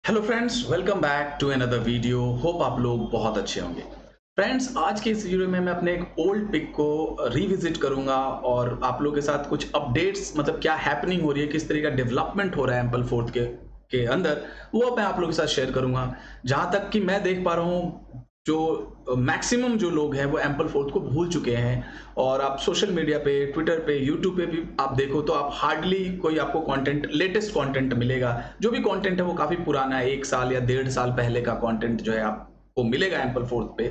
Hello friends, welcome back to another video. Hope आप लोग बहुत अच्छे होंगे। फ्रेंड्स, आज के इस वीडियो में मैं अपने एक ओल्ड पिक को रिविजिट करूंगा और आप लोगों के साथ कुछ अपडेट्स, मतलब क्या हैपनिंग हो रही है, किस तरह का डेवलपमेंट हो रहा है एम्पल फोर्थ के अंदर, वो मैं आप लोगों के साथ शेयर करूंगा। जहां तक कि मैं देख पा रहा हूँ, जो मैक्सिमम जो लोग हैं वो एम्पल फोर्थ को भूल चुके हैं। और आप सोशल मीडिया पे, ट्विटर पे, यूट्यूब पे भी आप देखो तो आप हार्डली कोई आपको कंटेंट, लेटेस्ट कंटेंट मिलेगा। जो भी कंटेंट है वो काफी पुराना है, 1 साल या 1.5 साल पहले का कंटेंट जो है आपको मिलेगा एम्पल फोर्थ पे।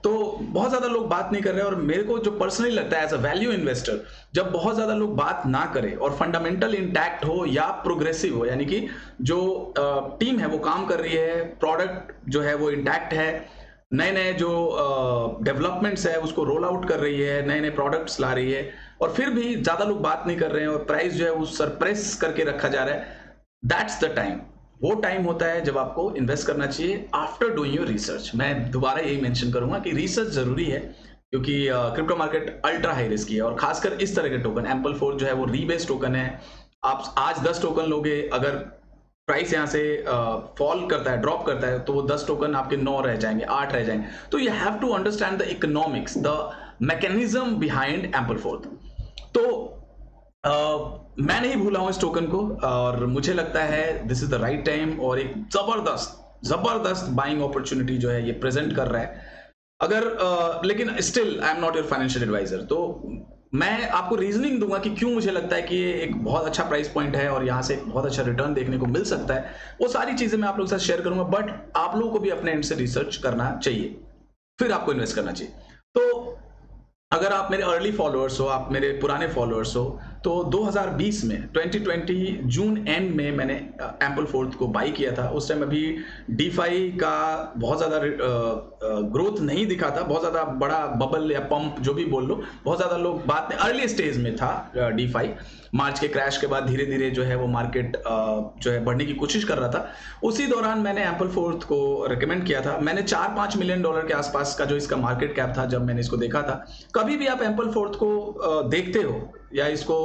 तो बहुत ज्यादा लोग बात नहीं कर रहे हैं, और मेरे को जो पर्सनली लगता है एज अ वैल्यू इन्वेस्टर, जब बहुत ज्यादा लोग बात ना करें और फंडामेंटल इंटैक्ट हो या प्रोग्रेसिव हो, यानी कि जो टीम है वो काम कर रही है, प्रोडक्ट जो है वो इंटैक्ट है, नए नए जो डेवलपमेंट्स है उसको रोल आउट कर रही है, नए नए प्रोडक्ट्स ला रही है, और फिर भी ज्यादा लोग बात नहीं कर रहे हैं और प्राइस जो है वो सरप्रेस करके रखा जा रहा है, दैट्स द टाइम। वो टाइम होता है जब आपको इन्वेस्ट करना चाहिए आफ्टर डूइंग योर रिसर्च। मैं दोबारा यही मेंशन करूंगा कि रिसर्च जरूरी है, क्योंकि crypto market ultra high risk है, और खासकर इस तरह के टोकन, एम्पल फोर्थ जो है वो रीबेस टोकन है। आप आज 10 टोकन लोगे, अगर प्राइस यहाँ से फॉल करता है, ड्रॉप करता है, तो वो 10 टोकन आपके 9 रह जाएंगे, 8 रह जाएंगे। तो you have to understand the economics, the mechanism behind Ampleforth. तो मैं नहीं भूला हूं इस टोकन को, और मुझे लगता है this is the right time, और एक जबरदस्त जबरदस्त बाइंग अपॉर्चुनिटी जो है ये प्रेजेंट कर रहा है। अगर लेकिन still I am not your financial advisor, तो मैं आपको रीजनिंग दूंगा कि क्यों मुझे लगता है कि ये एक बहुत अच्छा प्राइस पॉइंट है और यहाँ से एक बहुत अच्छा रिटर्न देखने को मिल सकता है। वो सारी चीजें मैं आप लोगों के साथ शेयर करूंगा, बट आप लोगों को भी अपने एंड से रिसर्च करना चाहिए, फिर आपको इन्वेस्ट करना चाहिए। तो अगर आप मेरे अर्ली फॉलोअर्स हो, आप मेरे पुराने फॉलोअर्स हो, तो 2020 में, 2020 जून एंड में मैंने एम्पल फोर्थ को बाई किया था। उस टाइम अभी डीफाई का बहुत ज़्यादा ग्रोथ नहीं दिखा था, बहुत ज़्यादा बड़ा बबल या पंप जो भी बोल लो, बहुत ज़्यादा लोग बात नहीं, अर्ली स्टेज में था डीफाई। मार्च के क्रैश के बाद धीरे धीरे जो है वो मार्केट जो है बढ़ने की कोशिश कर रहा था। उसी दौरान मैंने एम्पल फोर्थ को रिकमेंड किया था। मैंने $4-5 मिलियन के आसपास का जो इसका मार्केट कैप था जब मैंने इसको देखा था। कभी भी आप एम्पल फोर्थ को देखते हो या इसको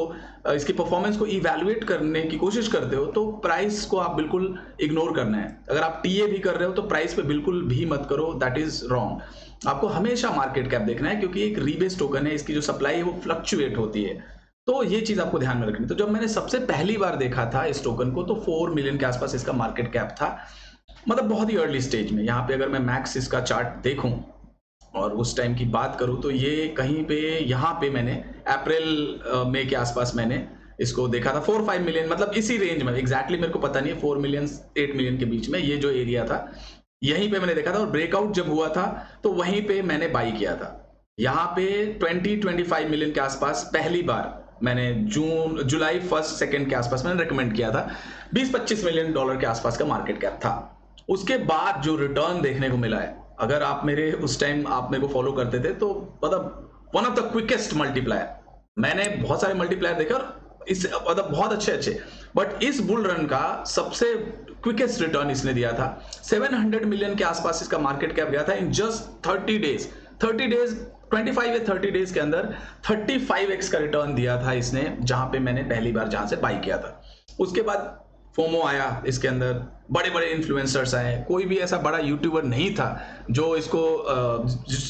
इसकी परफॉर्मेंस को इवैल्यूएट करने की कोशिश करते हो, तो प्राइस को आप बिल्कुल इग्नोर करना है। अगर आप टीए भी कर रहे हो तो प्राइस पे बिल्कुल भी मत करो, दैट इज रॉन्ग। आपको हमेशा मार्केट कैप देखना है, क्योंकि एक रीबेस टोकन है, इसकी जो सप्लाई है वो फ्लक्चुएट होती है। तो ये चीज आपको ध्यान में रखनी। तो जब मैंने सबसे पहली बार देखा था इस टोकन को, तो 4 मिलियन के आसपास इसका मार्केट कैप था, मतलब बहुत ही अर्ली स्टेज में। यहाँ पे अगर मैं मैक्स इसका चार्ट देखूं और उस टाइम की बात करूं, तो ये कहीं पे, यहाँ पे मैंने अप्रैल मई के आसपास मैंने इसको देखा था। 4-5 मिलियन, मतलब इसी रेंज में, एग्जैक्टली मेरे को पता नहीं है, 4 मिलियन 8 मिलियन के बीच में ये जो एरिया था, यहीं पे मैंने देखा था। और ब्रेकआउट जब हुआ था तो वहीं पे मैंने बाई किया था। यहाँ पे 20-25 मिलियन के आसपास पहली बार मैंने जुलाई 1 2 के आसपास मैंने रिकमेंड किया था। $20-25 मिलियन के आसपास का मार्केट कैप था। उसके बाद जो रिटर्न देखने को मिला है, अगर आप मेरे उस टाइम आप मेरे को फॉलो करते थे, तो मतलब one of the quickest multiplier, मैंने बहुत सारे मल्टीप्लायर देखे और इस मतलब बहुत अच्छे अच्छे, बट इस बुल रन का सबसे क्विकेस्ट रिटर्न इसने दिया था। 700 मिलियन के आसपास इसका मार्केट कैप गया था इन जस्ट 30 डेज। 30 डेज, 25 या 30 डेज के अंदर 35x का रिटर्न दिया था इसने, जहां पे मैंने पहली बार जहां से बाई किया था। उसके बाद फोमो आया इसके अंदर, बड़े बड़े इन्फ्लुएंसर्स आए, कोई भी ऐसा बड़ा यूट्यूबर नहीं था जो इसको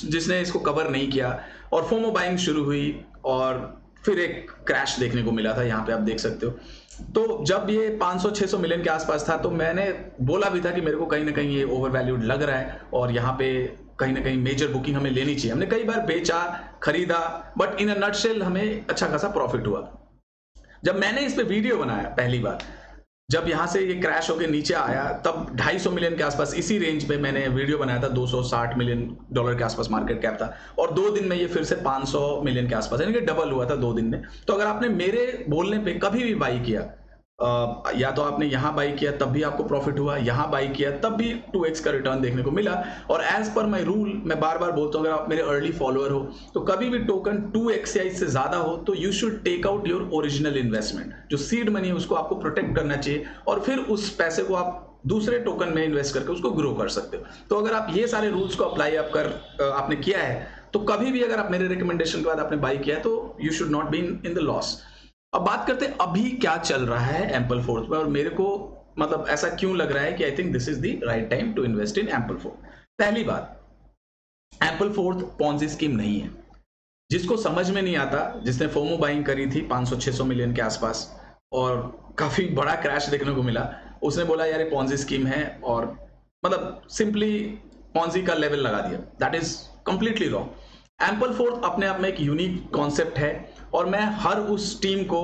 जिसने इसको कवर नहीं किया, और फोमो बाइंग शुरू हुई, और फिर एक क्रैश देखने को मिला था। यहाँ पे आप देख सकते हो। तो जब ये 500-600 मिलियन के आसपास था, तो मैंने बोला भी था कि मेरे को कहीं ना कहीं ये ओवर वैल्यूड लग रहा है, और यहाँ पे कहीं ना कहीं मेजर बुकिंग हमें लेनी चाहिए। हमने कई बार बेचा, खरीदा, बट इन अ नटशेल हमें अच्छा खासा प्रॉफिट हुआ। जब मैंने इस पे वीडियो बनाया पहली बार, जब यहां से ये क्रैश होकर नीचे आया, तब 250 मिलियन के आसपास इसी रेंज पे मैंने वीडियो बनाया था। $260 मिलियन के आसपास मार्केट कैप था, और 2 दिन में ये फिर से 500 मिलियन के आसपास, यानी कि डबल हुआ था 2 दिन में। तो अगर आपने मेरे बोलने पे कभी भी बाई किया, या तो आपने यहां बाई किया तब भी आपको प्रॉफिट हुआ, यहां बाई किया तब भी 2x का रिटर्न देखने को मिला। और एज पर माई रूल, मैं बार बार बोलता हूं, अगर आप मेरे अर्ली फॉलोअर हो, तो कभी भी टोकन 2x या इससे ज्यादा हो तो you should take out your original investment. जो सीड मनी है उसको आपको प्रोटेक्ट करना चाहिए, और फिर उस पैसे को आप दूसरे टोकन में इन्वेस्ट करके उसको ग्रो कर सकते हो। तो अगर आप ये सारे रूल्स को अप्लाई आपने किया है, तो कभी भी अगर आप मेरे रिकमेंडेशन के बाद आपने बाई किया, तो you should not be in the loss. अब बात करते हैं अभी क्या चल रहा है एम्पल फोर्थ पर। और मेरे को मतलब ऐसा क्यों लग रहा है कि I think this is the right time to invest in Ampleforth? पहली बात, एम्पल फोर्थ पॉन्जी स्कीम नहीं है। जिसको समझ में नहीं आता, जिसने फोमो बाइंग करी थी 500-600 मिलियन के आसपास और काफी बड़ा क्रैश देखने को मिला, उसने बोला यार ये पॉन्जी स्कीम है और मतलब सिंपली पॉन्जी का लेवल लगा दिया। That is completely wrong. Ample fourth अपने आप में एक यूनिक कॉन्सेप्ट है और मैं हर उस टीम को,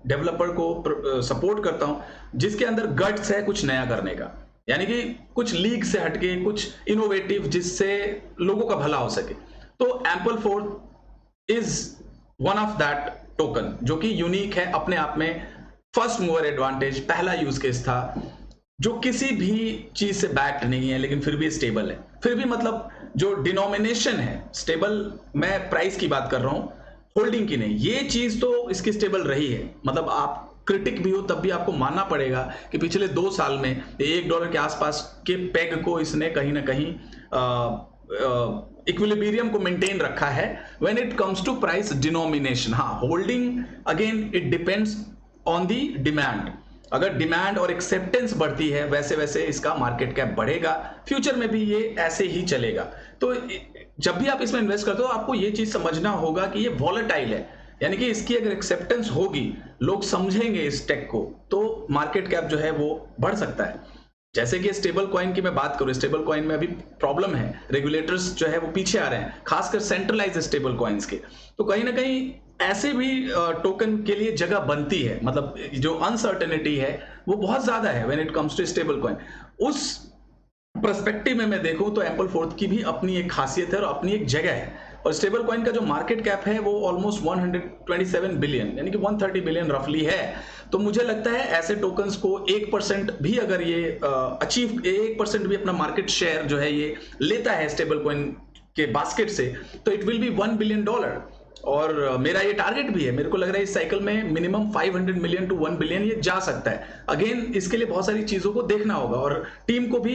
डेवलपर को सपोर्ट करता हूं जिसके अंदर गट्स है कुछ नया करने का, यानी कि कुछ लीग से हटके कुछ इनोवेटिव जिससे लोगों का भला हो सके। तो ample fourth is one of that token जो कि यूनिक है अपने आप में। फर्स्ट मूवर एडवांटेज, पहला यूज केस था जो किसी भी चीज से बैक्ड नहीं है लेकिन फिर भी स्टेबल है। फिर भी मतलब जो डिनोमिनेशन है स्टेबल, मैं प्राइस की बात कर रहा हूं, होल्डिंग की नहीं। ये चीज तो इसकी स्टेबल रही है। मतलब आप क्रिटिक भी हो तब भी आपको मानना पड़ेगा कि पिछले 2 साल में $1 के आसपास के पेग को इसने कहीं ना कहीं इक्विलिब्रियम को मेंटेन रखा है when it comes to price denomination. हाँ, holding again it depends on the demand. अगर डिमांड और एक्सेप्टेंस बढ़ती है वैसे वैसे इसका मार्केट कैप बढ़ेगा, फ्यूचर में भी ये ऐसे ही चलेगा। तो जब भी आप इसमें इन्वेस्ट करते हो आपको ये चीज समझना होगा कि ये वॉलेटाइल है, यानी कि इसकी अगर एक्सेप्टेंस होगी, लोग समझेंगे इस टेक को, तो मार्केट कैप जो है वो बढ़ सकता है। जैसे कि स्टेबल कॉइन की मैं बात करूं, स्टेबल कॉइन में अभी प्रॉब्लम है, रेगुलेटर्स जो है वो पीछे आ रहे हैं, खासकर सेंट्रलाइज स्टेबल कॉइन्स के। तो कहीं ना कहीं ऐसे भी टोकन के लिए जगह बनती है। मतलब जो अनसर्टेनिटी है वो बहुत ज्यादा है when it comes to stable coin. उस पर्सपेक्टिव में मैं देखूं तो एम्पल फोर्थ की भी अपनी एक खासियत है और अपनी एक जगह है। और स्टेबल कॉइन का जो मार्केट कैप है वो ऑलमोस्ट 127 बिलियन यानी कि 130 बिलियन रफली है। तो मुझे लगता है ऐसे टोकन्स को 1% भी अगर ये अचीव 1% भी अपना मार्केट शेयर जो है ये लेता है स्टेबल कॉइन के बास्केट से, तो इट विल बी $1 बिलियन। और मेरा ये टारगेट भी है, मेरे को लग रहा है इस साइकिल में मिनिमम 500 मिलियन टू 1 बिलियन ये जा सकता है। अगेन इसके लिए बहुत सारी चीजों को देखना होगा और टीम को भी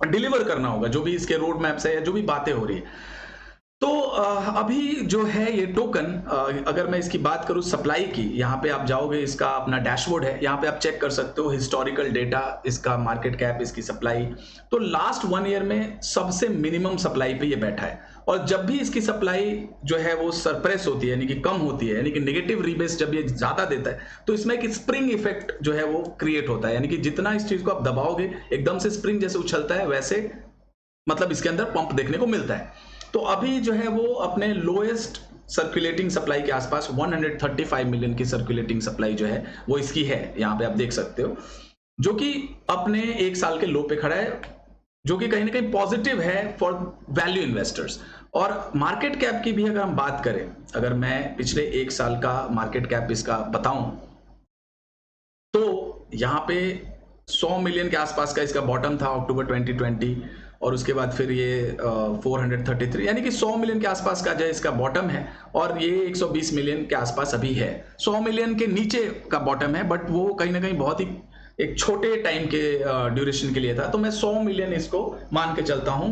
डिलीवर करना होगा, जो भी इसके रोड मैप्स है या जो भी बातें हो रही है। तो अभी जो है ये टोकन, अगर मैं इसकी बात करूं सप्लाई की, यहाँ पे आप जाओगे, इसका अपना डैशबोर्ड है, यहाँ पे आप चेक कर सकते हो हिस्टोरिकल डेटा, इसका मार्केट कैप, इसकी सप्लाई। तो लास्ट 1 ईयर में सबसे मिनिमम सप्लाई पे ये बैठा है। और जब भी इसकी सप्लाई जो है वो सरप्रेस होती है, यानी कि कम होती है, यानी कि नेगेटिव रीबेस जब ये ज्यादा देता है, तो इसमें एक स्प्रिंग इफेक्ट जो है वो क्रिएट होता है। यानी कि जितना इस चीज को आप दबाओगे एकदम से स्प्रिंग जैसे उछलता है, वैसे मतलब इसके अंदर पंप देखने को मिलता है। तो अभी जो है वो अपने लोएस्ट सर्कुलेटिंग सप्लाई के आसपास 135 मिलियन की सर्कुलेटिंग सप्लाई जो है वो इसकी है। यहां पे आप देख सकते हो, जो कि अपने 1 साल के लो पे खड़ा है, जो कि कहीं ना कहीं पॉजिटिव है फॉर वैल्यू इन्वेस्टर्स। और मार्केट कैप की भी अगर हम बात करें, अगर मैं पिछले 1 साल का मार्केट कैप इसका बताऊं तो यहां पे 100 मिलियन के आसपास का इसका बॉटम था अक्टूबर 2020, और उसके बाद फिर ये 433 यानी कि 100 मिलियन के आसपास का जो इसका बॉटम है, और ये 120 मिलियन के आसपास अभी है। 100 मिलियन के नीचे का बॉटम है, बट वो कहीं ना कहीं बहुत ही एक छोटे टाइम के ड्यूरेशन के लिए था। तो मैं 100 मिलियन इसको मान के चलता हूं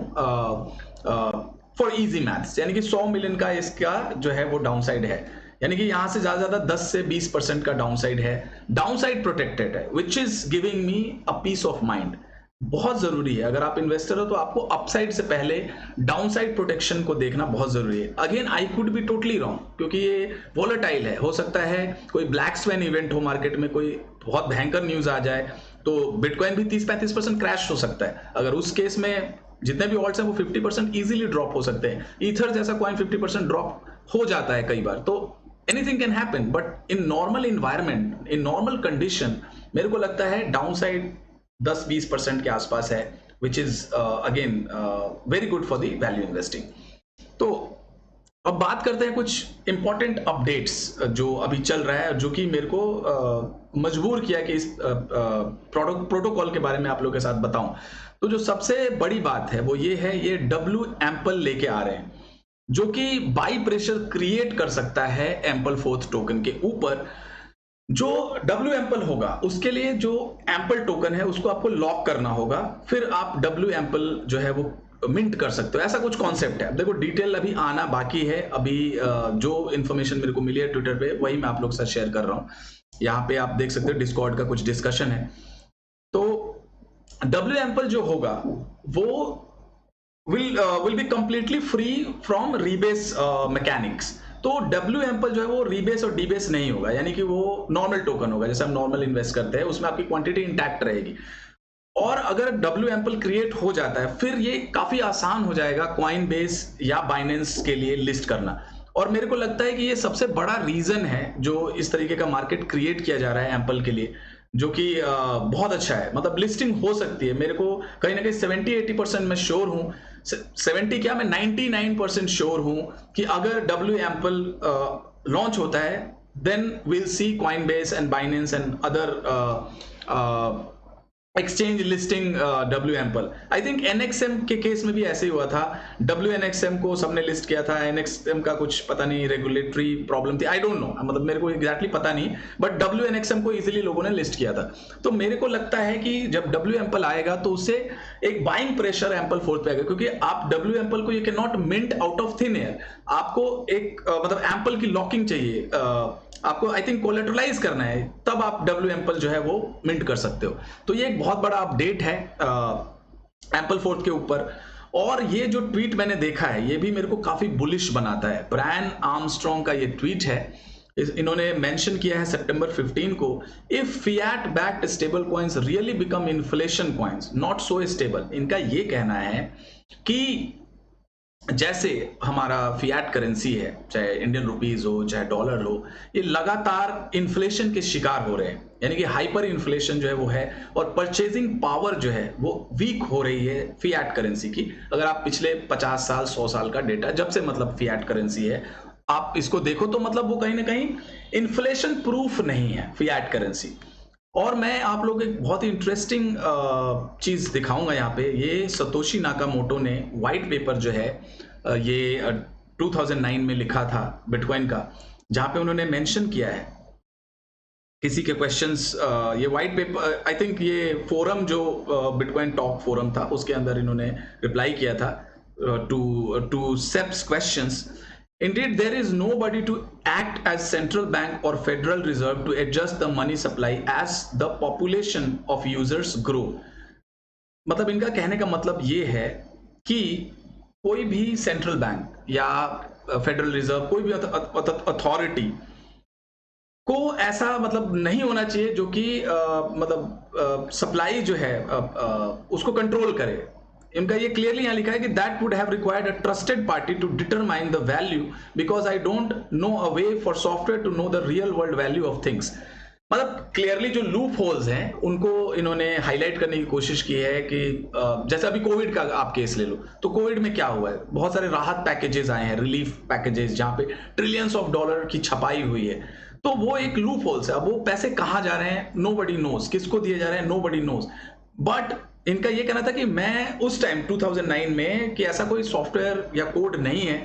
फॉर इजी मैथ्स, यानी कि 100 मिलियन का इसका जो है वो डाउन साइड है, यानी कि यहां से ज्यादा 10 से 20% का डाउन साइड है। डाउन साइड प्रोटेक्टेड है, which is giving me a peace of mind. बहुत जरूरी है, अगर आप इन्वेस्टर हो तो आपको अपसाइड से पहले डाउनसाइड प्रोटेक्शन को देखना बहुत जरूरी है। Again I could be totally wrong, क्योंकि ये वोलेटाइल है, हो सकता है कोई ब्लैक स्वैन इवेंट हो मार्केट में, कोई बहुत भयंकर न्यूज आ जाए तो बिटकॉइन भी 30-35% क्रैश हो सकता है। अगर उस केस में जितने भी ऑल्ट्स हैं वो 50% इजीली ड्रॉप हो सकते हैं। ईथर जैसा कॉइन 50% ड्रॉप हो जाता है कई बार, तो anything can happen. But in normal environment, in normal condition, मेरे को लगता है डाउनसाइड 10-20% के आसपास है, which is again very good for the value investing. तो अब बात करते हैं कुछ इंपॉर्टेंट अपडेट्स जो अभी चल रहा है, जो कि मेरे को मजबूर किया कि इस प्रोटोकॉल के बारे में आप लोगों के साथ बताऊं। तो जो सबसे बड़ी बात है वो ये है, ये डब्ल्यू एम्पल लेके आ रहे हैं, जो कि बाई प्रेशर क्रिएट कर सकता है एम्पल फोर्थ टोकन के ऊपर। जो डब्ल्यू एम्पल होगा उसके लिए जो एम्पल टोकन है उसको आपको लॉक करना होगा, फिर आप डब्ल्यू एम्पल जो है वो मिंट कर सकते हो। ऐसा कुछ कॉन्सेप्ट है। देखो डिटेल अभी आना बाकी है, अभी जो इन्फॉर्मेशन मेरे को मिली है ट्विटर पे वही मैं आप लोग के साथ शेयर कर रहा हूँ। यहाँ पे आप देख सकते हो डिस्कॉर्ड का कुछ डिस्कशन है। तो डब्ल्यू एम्पल जो होगा वो will be completely free from rebase mechanics. तो डब्ल्यू एम्पल जो है वो रीबेस और डीबेस नहीं होगा, यानी कि वो नॉर्मल टोकन होगा, जैसे हम नॉर्मल इन्वेस्ट करते हैं उसमें आपकी क्वांटिटी इंटैक्ट रहेगी। और अगर डब्ल्यू एम्पल क्रिएट हो जाता है फिर ये काफी आसान हो जाएगा कॉइन बेस या बाइनेंस के लिए लिस्ट करना। और मेरे को लगता है कि ये सबसे बड़ा रीजन है जो इस तरीके का मार्केट क्रिएट किया जा रहा है एम्पल के लिए, जो कि बहुत अच्छा है। मतलब लिस्टिंग हो सकती है, मेरे को कहीं ना कहीं 70-80% मैं श्योर हूं, 70 क्या, मैं 99% श्योर हूं कि अगर डब्ल्यू एम्पल लॉन्च होता है then will see Coinbase and Binance and other exchange listing W Ampl. I think NXM के केस में भी ऐसे ही हुआ था, डब्ल्यू एनएक्सएम को सबने लिस्ट किया था, एनएक्सएम का कुछ पता नहीं रेगुलेटरी प्रॉब्लम थी, आई डोंट नो, मतलब मेरे को एग्जैक्टली पता नहीं, बट डब्ल्यू एनएक्सएम को इजीली लोगों ने लिस्ट किया था। तो मेरे को लगता है कि जब डब्ल्यू एम्पल आएगा तो उससे एक बाइंग प्रेशर एम्पल फोर्थ पे आएगा, क्योंकि आप डब्ल्यू एम्पल को you can not mint out of thin air. आपको एक मतलब एम्पल की लॉकिंग चाहिए, आपको आई थिंक कोलेटरलाइज करना है, तब आप डब्ल्यू एम्पल जो है वो मिंट कर सकते हो। तो ये एक बहुत बड़ा अपडेट है एम्पल फोर्थ के ऊपर। और ये जो ट्वीट मैंने देखा है ये भी मेरे को काफी बुलिश बनाता है। ब्रायन आर्मस्ट्रॉन्ग का ये ट्वीट है, इन्होंने मेंशन किया है सितंबर 15 को, if fiat backed stable coins really become inflation coins not so stable. इनका ये कहना है कि जैसे हमारा फिएट करेंसी है, चाहे इंडियन रुपीज हो चाहे डॉलर हो, ये लगातार इन्फ्लेशन के शिकार हो रहे हैं, यानी कि हाइपर इन्फ्लेशन जो है वो है, और परचेजिंग पावर जो है वो वीक हो रही है फिएट करेंसी की। अगर आप पिछले 50 साल 100 साल का डेटा, जब से मतलब फिएट करेंसी है, आप इसको देखो तो मतलब वो कहीं ना कहीं इन्फ्लेशन प्रूफ नहीं है फिएट करेंसी। और मैं आप लोग एक बहुत ही इंटरेस्टिंग चीज दिखाऊंगा यहाँ पे। ये सतोशी नाकामोटो ने व्हाइट पेपर जो है ये 2009 में लिखा था बिटकॉइन का, जहां पे उन्होंने मेंशन किया है किसी के क्वेश्चंस, ये व्हाइट पेपर आई थिंक ये फोरम जो बिटकॉइन टॉक फोरम था उसके अंदर इन्होंने रिप्लाई किया था टू सेप्स questions. Indeed, there is nobody to act as central bank or Federal Reserve to adjust the money supply as the population of users grow। मतलब इनका कहने का मतलब ये है कि कोई भी सेंट्रल बैंक या फेडरल रिजर्व, कोई भी अथॉरिटी को ऐसा मतलब नहीं होना चाहिए जो कि मतलब सप्लाई जो है उसको कंट्रोल करे। इनका ये क्लियरली यहां लिखा है कि that would have required a trusted party to determine the value, because I don't know a way for software to know the real world value of things. मतलब क्लियरली जो लूप होल्स हैं उनको इन्होंने highlight करने की कोशिश की है कि जैसे अभी कोविड का आप केस ले लो, तो कोविड में क्या हुआ है, बहुत सारे राहत पैकेजेस आए हैं, रिलीफ पैकेजेस, जहां पे ट्रिलियंस ऑफ डॉलर की छपाई हुई है। तो वो एक लूप होल्स है। अब वो पैसे कहां जा रहे हैं नोबडी नोज, किसको दिए जा रहे हैं नोबडी नोज। बट इनका ये कहना था कि मैं उस टाइम 2009 में कि ऐसा कोई सॉफ्टवेयर या कोड नहीं है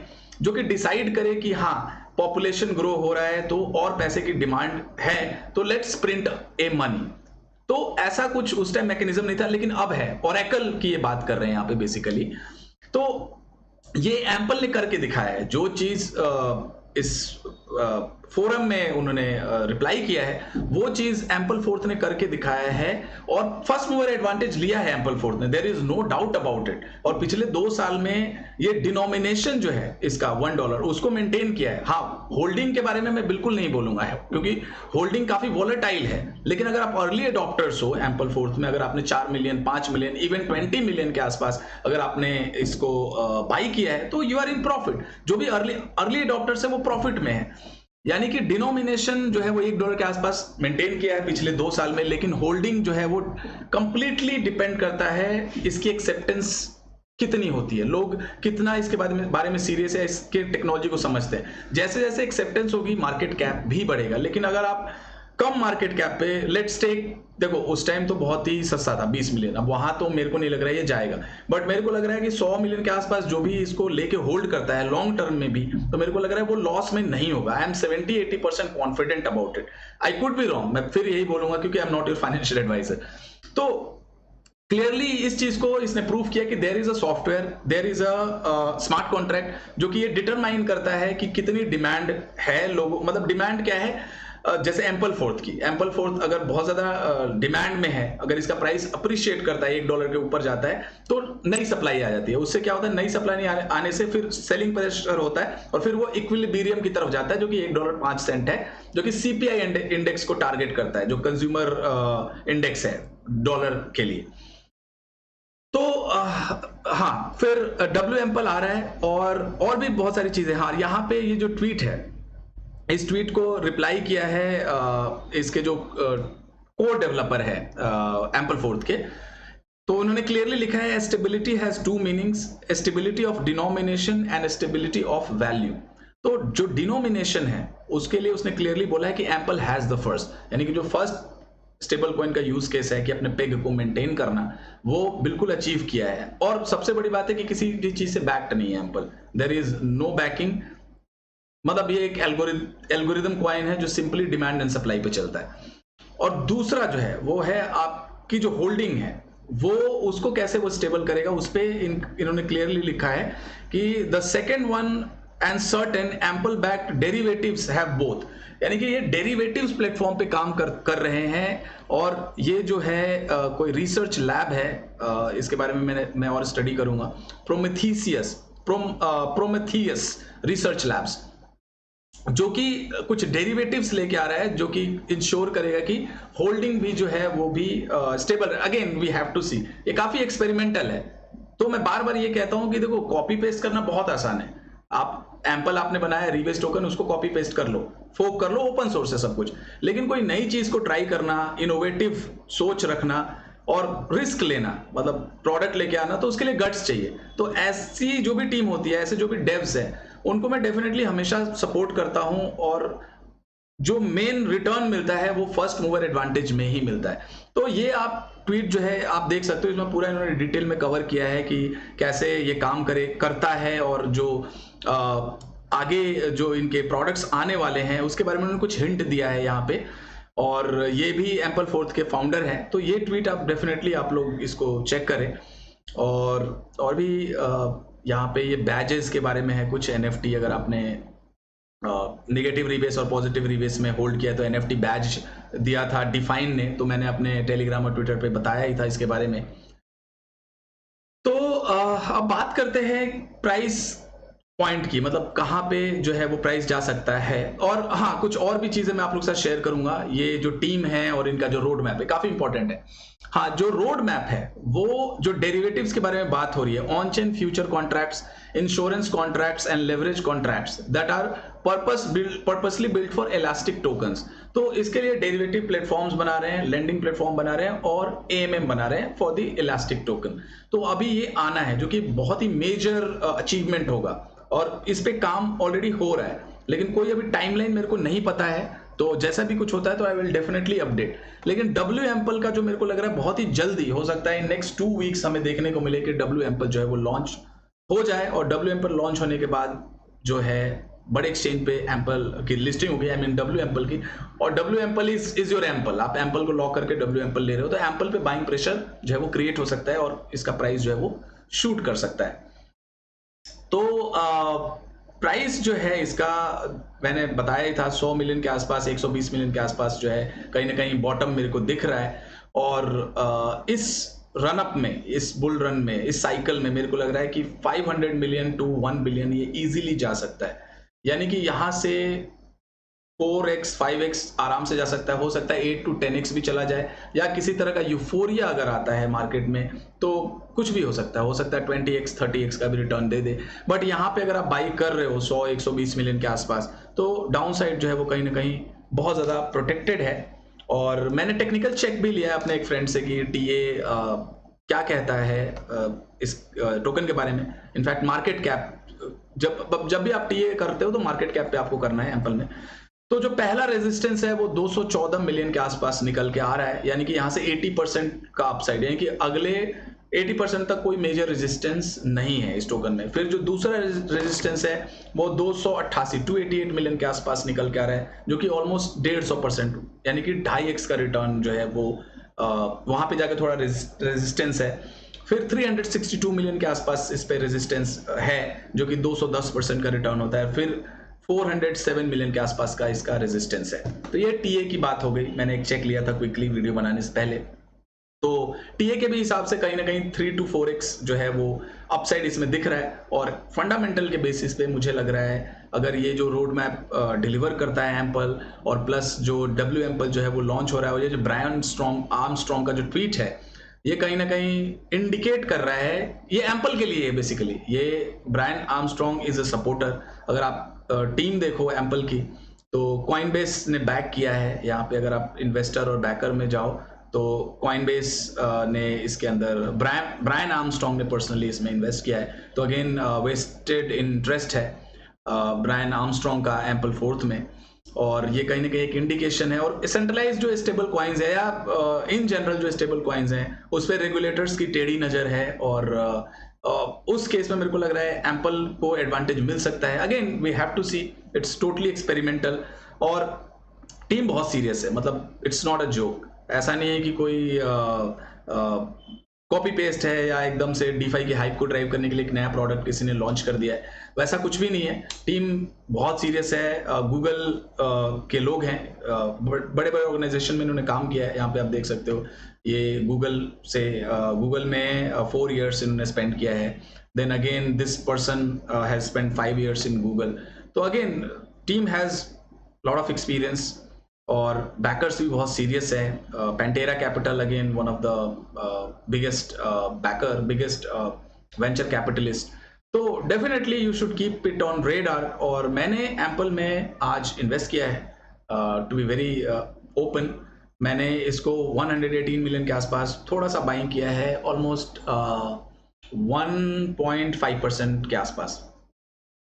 जो कि डिसाइड करे कि हाँ पॉपुलेशन ग्रो हो रहा है तो और पैसे की डिमांड है तो लेट्स प्रिंट ए मनी। तो ऐसा कुछ उस टाइम मैकेनिज्म नहीं था, लेकिन अब है। ओरेकल की ये बात कर रहे हैं यहाँ पे बेसिकली। तो ये एम्पल ने करके दिखाया है जो चीज इस फोरम में उन्होंने रिप्लाई किया है, वो चीज एम्पल फोर्थ ने करके दिखाया है और फर्स्ट मूवर एडवांटेज लिया है एम्पल फोर्थ ने, there is no doubt about it. और पिछले 2 साल में ये डिनोमिनेशन जो है इसका $1 उसको मेंटेन किया है। हाँ, होल्डिंग के बारे में मैं बिल्कुल नहीं बोलूंगा है क्योंकि होल्डिंग काफी वॉलेटाइल है, लेकिन अगर आप अर्ली अडॉप्टर्स हो एम्पल फोर्थ में, अगर आपने 4 मिलियन 5 मिलियन इवन 20 मिलियन के आसपास अगर आपने इसको बाई किया है तो यू आर इन प्रॉफिट। जो भी अर्ली अडॉप्टर्स है वो प्रॉफिट में है, यानी कि डिनोमिनेशन जो है वो $1 के आसपास मेंटेन किया है पिछले 2 साल में, लेकिन होल्डिंग जो है वो कंप्लीटली डिपेंड करता है इसकी एक्सेप्टेंस कितनी होती है, लोग कितना इसके बारे में सीरियस है, इसके टेक्नोलॉजी को समझते हैं। जैसे जैसे एक्सेप्टेंस होगी मार्केट कैप भी बढ़ेगा। लेकिन अगर आप कम मार्केट कैप पे लेट्स टेक, देखो उस टाइम तो बहुत ही सस्ता था 20 मिलियन, अब वहां तो मेरे को नहीं लग रहा है ये जाएगा, बट मेरे को लग रहा है कि 100 मिलियन के आसपास जो भी इसको लेके होल्ड करता है लॉन्ग टर्म में भी, तो मेरे को लग रहा है वो लॉस में नहीं होगा। I am 70-80% confident about it. I could be wrong, मैं फिर यही बोलूंगा क्योंकि I am not your financial advisor. तो क्लियरली इस चीज को इसने प्रूव किया कि there is a software, there is a smart contract जो कि ये डिटरमाइन करता है कि कितनी डिमांड है लोगों, मतलब डिमांड क्या है, जैसे एम्पल फोर्थ की, एम्पल फोर्थ अगर बहुत ज्यादा डिमांड में है, अगर इसका प्राइस अप्रिशिएट करता है $1 के ऊपर जाता है तो नई सप्लाई आ जाती है। उससे क्या होता है, नई सप्लाई नहीं आने से फिर सेलिंग प्रेशर होता है और फिर वो इक्विलिब्रियम की तरफ जाता है जो कि $1.05 है, जो कि सीपीआई इंडेक्स को टारगेट करता है, जो कंज्यूमर इंडेक्स है डॉलर के लिए। तो हाँ, फिर डब्ल्यू एम्पल आ रहा है और भी बहुत सारी चीजें। हाँ, यहाँ पे ये जो ट्वीट है, इस ट्वीट को रिप्लाई किया है इसके जो कोर डेवलपर है एम्पल फोर्थ के। तो उन्होंने क्लियरली लिखा है, stability has two meanings, stability of denomination and stability of value. तो जो डिनोमिनेशन है उसके लिए उसने क्लियरली बोला है कि एम्पल हैज द फर्स्ट, यानी कि जो फर्स्ट स्टेबल कॉइन का यूज केस है कि अपने पेग को मेंटेन करना, वो बिल्कुल अचीव किया है। और सबसे बड़ी बात है कि किसी भी चीज से बैक्ड नहीं है Ample, there is no backing. मतलब ये एक एल्गोरिदम कॉइन है जो सिंपली डिमांड एंड सप्लाई पे चलता है। और दूसरा जो है वो है आपकी जो होल्डिंग है, वो उसको कैसे वो स्टेबल करेगा, उस पे इन्होंने क्लियरली लिखा है कि the second one and certain ample backed derivatives have both, यानी कि ये डेरिवेटिव्स प्लेटफॉर्म पे काम कर रहे हैं। और ये जो है कोई रिसर्च लैब है, इसके बारे में मैं और स्टडी करूंगा, प्रोमेथियस रिसर्च लैब्स, जो कि कुछ डेरिवेटिव्स लेके आ रहा है, जो कि इंश्योर करेगा कि होल्डिंग भी जो है वो भी stable. Again we have to see, ये काफी एक्सपेरिमेंटल है। तो मैं बार बार ये कहता हूं कि देखो, कॉपी पेस्ट करना बहुत आसान है। आप एम्पल आपने बनाया रिवेज टोकन, उसको कॉपी पेस्ट कर लो, फोक कर लो, ओपन सोर्स है सब कुछ। लेकिन कोई नई चीज को ट्राई करना, इनोवेटिव सोच रखना और रिस्क लेना, मतलब प्रोडक्ट लेके आना, तो उसके लिए गट्स चाहिए। तो ऐसी जो भी टीम होती है, ऐसे जो भी डेव्स है, उनको मैं डेफिनेटली हमेशा सपोर्ट करता हूं। और जो मेन रिटर्न मिलता है वो फर्स्ट मूवर एडवांटेज में ही मिलता है। तो ये आप ट्वीट जो है आप देख सकते हो, इसमें पूरा इन्होंने डिटेल में कवर किया है कि कैसे ये काम करता है, और जो आगे जो इनके प्रोडक्ट्स आने वाले हैं उसके बारे में उन्होंने कुछ हिंट दिया है यहाँ पे। और ये भी एम्पल फोर्थ के फाउंडर हैं। तो ये ट्वीट आप डेफिनेटली आप लोग इसको चेक करें। और भी यहाँ पे ये बैजेस के बारे में है कुछ, एनएफटी अगर आपने नेगेटिव रिबेस और पॉजिटिव रिबेस में होल्ड किया तो एनएफटी बैज दिया था डिफाइन ने, तो मैंने अपने टेलीग्राम और ट्विटर पे बताया ही था इसके बारे में। तो अब बात करते हैं प्राइस पॉइंट की, मतलब कहाँ पे जो है वो प्राइस जा सकता है। और हाँ, कुछ और भी चीजें मैं आप लोग के साथ शेयर करूंगा। ये जो टीम है और इनका जो रोड मैप है काफी इंपॉर्टेंट है। हाँ, जो रोड मैप है वो जो डेरिवेटिव्स के बारे में बात हो रही है, on chain future contracts, insurance contracts and leverage contracts that are purposely built for elastic tokens. तो इसके लिए डेरिवेटिव प्लेटफॉर्म्स बना रहे हैं, लेंडिंग प्लेटफॉर्म बना रहे हैं और एएमएम बना रहे हैं फॉर द इलास्टिक टोकन। तो अभी ये आना है, जो कि बहुत ही मेजर अचीवमेंट होगा और इस पे काम ऑलरेडी हो रहा है, लेकिन कोई अभी टाइमलाइन मेरे को नहीं पता है। तो जैसा भी कुछ होता है तो आई विल डेफिनेटली अपडेट। लेकिन डब्ल्यू एम्पल का जो मेरे को लग रहा है बहुत ही जल्दी हो सकता है, नेक्स्ट 2 वीक्स हमें देखने को मिले कि डब्ल्यू एम्पल जो है वो लॉन्च हो जाए। और डब्ल्यू एम्पल लॉन्च होने के बाद जो है बड़े एक्सचेंज पे एम्पल की लिस्टिंग होगी, आई मीन डब्ल्यू एम्पल की। और W ample is your ample, आप एम्पल को लॉक करके डब्ल्यू एम्पल ले रहे हो, तो एम्पल पे बाइंग प्रेशर जो है वो क्रिएट हो सकता है और इसका प्राइस जो है वो शूट कर सकता है। तो प्राइस जो है इसका मैंने बताया ही था, 100 मिलियन के आसपास, 120 मिलियन के आसपास जो है कहीं ना कहीं बॉटम मेरे को दिख रहा है। और इस रनअप में, इस बुल रन में, इस साइकिल में मेरे को लग रहा है कि 500 मिलियन टू 1 बिलियन ये इजीली जा सकता है। यानी कि यहां से 4x 5x आराम से जा सकता है, हो सकता है 8 to 10x भी चला जाए, या किसी तरह का यूफोरिया अगर आता है मार्केट में तो कुछ भी हो सकता है 20x 30x का भी रिटर्न दे दे। बट यहाँ पे अगर आप बाई कर रहे हो 100 120 मिलियन के आसपास, तो डाउन साइड जो है वो कहीं ना कहीं बहुत ज्यादा प्रोटेक्टेड है। और मैंने टेक्निकल चेक भी लिया है अपने एक फ्रेंड से कि टीए क्या कहता है इस टोकन के बारे में। इनफैक्ट मार्केट कैप, जब भी आप टीए करते हो तो मार्केट कैप पे आपको करना है एम्पल में। तो जो पहला रेजिस्टेंस है वो 214 मिलियन के आसपास निकल के आ रहा है, यानी कि यहां से 80% का अपसाइड, यानी कि अगले 80% तक कोई मेजर रेजिस्टेंस नहीं है इस टोकन में। फिर जो दूसरा रेजिस्टेंस है वो 288 मिलियन के आसपास निकल के आ रहा है, जो कि ऑलमोस्ट 150%, यानी कि 2.5x का रिटर्न जो है वो वहां पे जाके थोड़ा रेजिस्टेंस है। फिर 362 मिलियन के आसपास इस पे रेजिस्टेंस है, जो कि 210% का रिटर्न होता है। फिर 407 मिलियन के आसपास का इसका रेजिस्टेंस है। तो ये टीए की बात हो गई, मैंने एक चेक लिया था क्विकली वीडियो बनाने से पहले। तो टीए के भी हिसाब से कहीं ना कहीं 3 to 4x जो है वो अपसाइड इसमें दिख रहा है, और फंडामेंटल के बेसिस पे मुझे लग रहा है अगर ये जो रोड मैप डिलीवर करता है एम्पल, और प्लस जो डब्ल्यू एम्पल जो है वो लॉन्च हो रहा है, और ये जो ब्रायन आर्मस्ट्रॉन्ग का जो ट्वीट है ये कहीं ना कहीं इंडिकेट कर रहा है, ये एम्पल के लिए है बेसिकली। ये Brian Armstrong is a supporter. अगर आप टीम देखो एम्पल की, तो कॉइनबेस ने बैक किया है यहाँ पे। अगर आप इन्वेस्टर और बैकर में जाओ तो कॉइनबेस ने इसके अंदर ब्रायन आर्मस्ट्रॉन्ग ने पर्सनली इसमें इन्वेस्ट किया है। तो अगेन वेस्टेड इंटरेस्ट है ब्रायन आर्मस्ट्रॉन्ग का एम्पल फोर्थ में, और ये कहीं ना कहीं एक इंडिकेशन है। और सेंट्रलाइज जो स्टेबल कॉइन्स है या इन जनरल जो स्टेबल कॉइन्स हैं उस पर रेगुलेटर्स की टेढ़ी नजर है, और उस केस में मेरे को लग रहा है एम्पल को एडवांटेज मिल सकता है। Again we have to see, it's totally experimental, और टीम बहुत सीरियस है, मतलब इट्स नॉट अ जोक। ऐसा नहीं है कि कोई कॉपी पेस्ट है या एकदम से डीफाई की हाइप को ड्राइव करने के लिए एक नया प्रोडक्ट किसी ने लॉन्च कर दिया है, वैसा कुछ भी नहीं है। टीम बहुत सीरियस है। गूगल के लोग हैं, बड़े बड़े ऑर्गेनाइजेशन में इन्होंने काम किया है। यहाँ पे आप देख सकते हो ये गूगल में 4 years इन्होंने स्पेंड किया है। Then again this person has spend 5 years in Google. तो again team has lot of experience, और बैकर्स भी बहुत सीरियस है। Pantera capital again one of the biggest biggest venture capitalist. तो definitely you should keep it on radar. और मैंने ample में आज इन्वेस्ट किया है, टू बी वेरी ओपन। मैंने इसको 118 मिलियन के आसपास थोड़ा सा बाइंग किया है, ऑलमोस्ट 1.5% के आसपास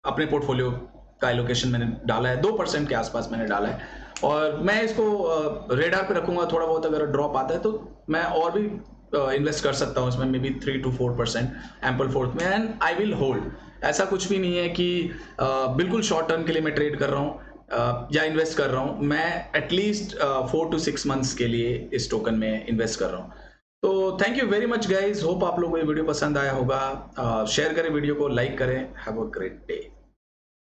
अपने पोर्टफोलियो का एलोकेशन मैंने डाला है। 2% के आसपास मैंने डाला है, और मैं इसको रेडार पे रखूंगा। थोड़ा बहुत अगर ड्रॉप आता है तो मैं और भी इन्वेस्ट कर सकता हूँ इसमें, may be 3 to 4% ample fourth में, एंड आई विल होल्ड। ऐसा कुछ भी नहीं है कि बिल्कुल शॉर्ट टर्म के लिए मैं ट्रेड कर रहा हूँ या इन्वेस्ट कर रहा हूँ। मैं एटलीस्ट 4 to 6 months के लिए इस टोकन में इन्वेस्ट कर रहा हूँ। तो thank you very much guys, hope आप लोगों को ये वीडियो पसंद आया होगा। शेयर करें वीडियो को, लाइक करें। Have a great day.